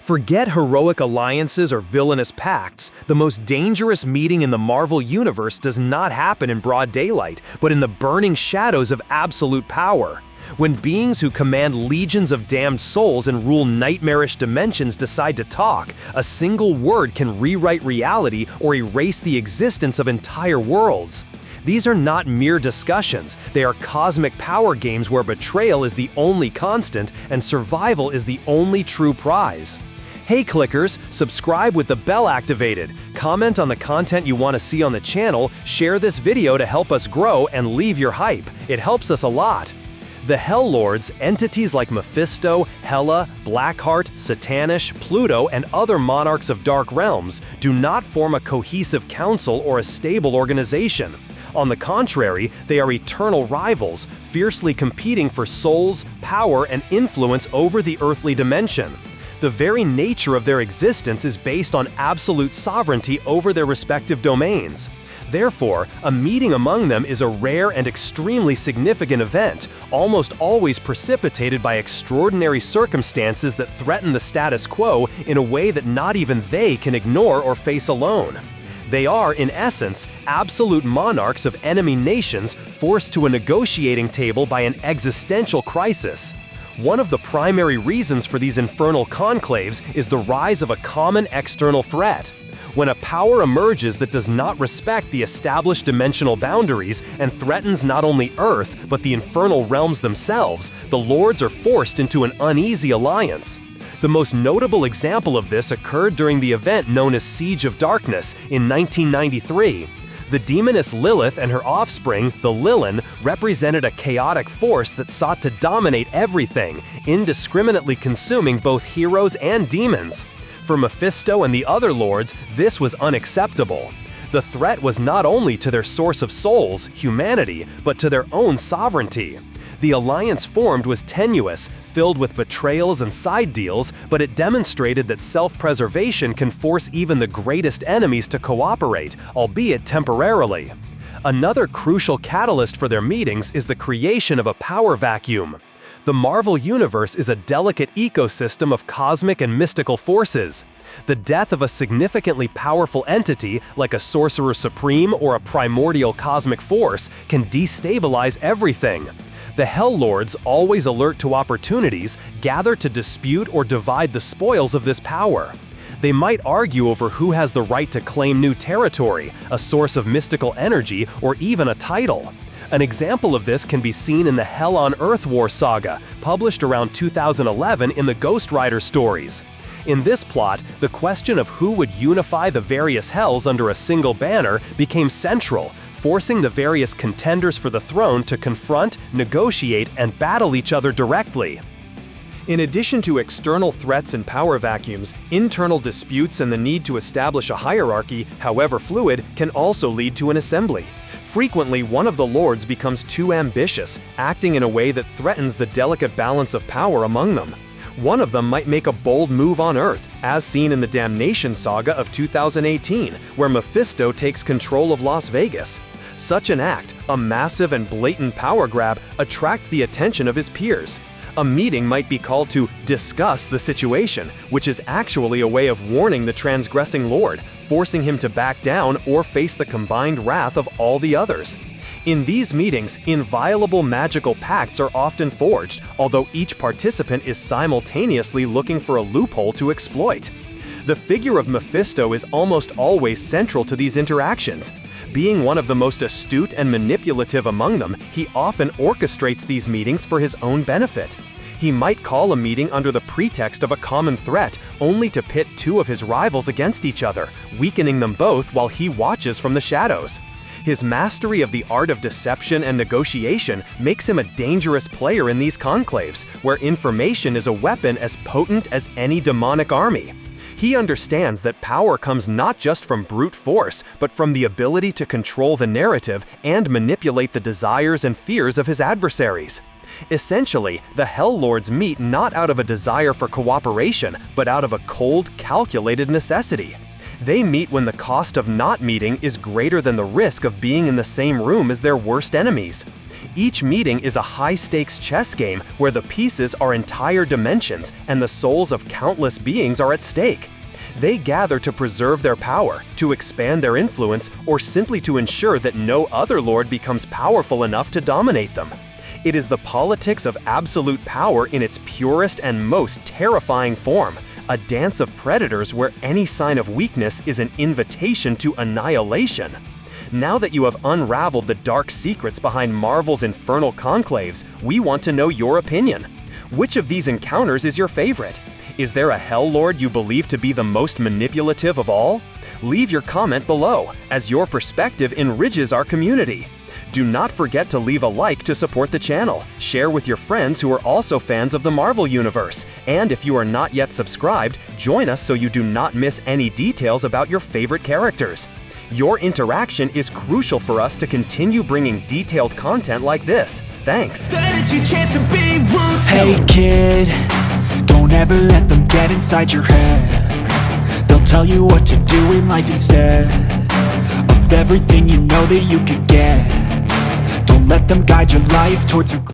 Forget heroic alliances or villainous pacts. The most dangerous meeting in the Marvel Universe does not happen in broad daylight, but in the burning shadows of absolute power. When beings who command legions of damned souls and rule nightmarish dimensions decide to talk, a single word can rewrite reality or erase the existence of entire worlds. These are not mere discussions, they are cosmic power games where betrayal is the only constant and survival is the only true prize. Hey clickers, subscribe with the bell activated, comment on the content you want to see on the channel, share this video to help us grow, and leave your hype. It helps us a lot. The Hell Lords, entities like Mephisto, Hela, Blackheart, Satanish, Pluto, and other monarchs of dark realms, do not form a cohesive council or a stable organization. On the contrary, they are eternal rivals, fiercely competing for souls, power, and influence over the earthly dimension. The very nature of their existence is based on absolute sovereignty over their respective domains. Therefore, a meeting among them is a rare and extremely significant event, almost always precipitated by extraordinary circumstances that threaten the status quo in a way that not even they can ignore or face alone. They are, in essence, absolute monarchs of enemy nations forced to a negotiating table by an existential crisis. One of the primary reasons for these infernal conclaves is the rise of a common external threat. When a power emerges that does not respect the established dimensional boundaries and threatens not only Earth but the infernal realms themselves, the Lords are forced into an uneasy alliance. The most notable example of this occurred during the event known as Siege of Darkness in 1993. The demoness Lilith and her offspring, the Lilin, represented a chaotic force that sought to dominate everything, indiscriminately consuming both heroes and demons. For Mephisto and the other lords, this was unacceptable. The threat was not only to their source of souls, humanity, but to their own sovereignty. The alliance formed was tenuous, filled with betrayals and side deals, but it demonstrated that self-preservation can force even the greatest enemies to cooperate, albeit temporarily. Another crucial catalyst for their meetings is the creation of a power vacuum. The Marvel Universe is a delicate ecosystem of cosmic and mystical forces. The death of a significantly powerful entity, like a Sorcerer Supreme or a primordial cosmic force, can destabilize everything. The Hell Lords, always alert to opportunities, gather to dispute or divide the spoils of this power. They might argue over who has the right to claim new territory, a source of mystical energy, or even a title. An example of this can be seen in the Hell on Earth War saga, published around 2011 in the Ghost Rider stories. In this plot, the question of who would unify the various hells under a single banner became central, forcing the various contenders for the throne to confront, negotiate, and battle each other directly. In addition to external threats and power vacuums, internal disputes and the need to establish a hierarchy, however fluid, can also lead to an assembly. Frequently, one of the lords becomes too ambitious, acting in a way that threatens the delicate balance of power among them. One of them might make a bold move on Earth, as seen in the Damnation saga of 2018, where Mephisto takes control of Las Vegas. Such an act, a massive and blatant power grab, attracts the attention of his peers. A meeting might be called to discuss the situation, which is actually a way of warning the transgressing lord, forcing him to back down or face the combined wrath of all the others. In these meetings, inviolable magical pacts are often forged, although each participant is simultaneously looking for a loophole to exploit. The figure of Mephisto is almost always central to these interactions. Being one of the most astute and manipulative among them, he often orchestrates these meetings for his own benefit. He might call a meeting under the pretext of a common threat, only to pit two of his rivals against each other, weakening them both while he watches from the shadows. His mastery of the art of deception and negotiation makes him a dangerous player in these conclaves, where information is a weapon as potent as any demonic army. He understands that power comes not just from brute force, but from the ability to control the narrative and manipulate the desires and fears of his adversaries. Essentially, the Hell Lords meet not out of a desire for cooperation, but out of a cold, calculated necessity. They meet when the cost of not meeting is greater than the risk of being in the same room as their worst enemies. Each meeting is a high-stakes chess game where the pieces are entire dimensions and the souls of countless beings are at stake. They gather to preserve their power, to expand their influence, or simply to ensure that no other lord becomes powerful enough to dominate them. It is the politics of absolute power in its purest and most terrifying form, a dance of predators where any sign of weakness is an invitation to annihilation. Now that you have unraveled the dark secrets behind Marvel's infernal conclaves, we want to know your opinion. Which of these encounters is your favorite? Is there a Hell Lord you believe to be the most manipulative of all? Leave your comment below, as your perspective enriches our community. Do not forget to leave a like to support the channel, share with your friends who are also fans of the Marvel Universe, and if you are not yet subscribed, join us so you do not miss any details about your favorite characters. Your interaction is crucial for us to continue bringing detailed content like this. Thanks. Hey kid, don't ever let them get inside your head. They'll tell you what to do in life instead of everything you know that you could get. Don't let them guide your life towards regret.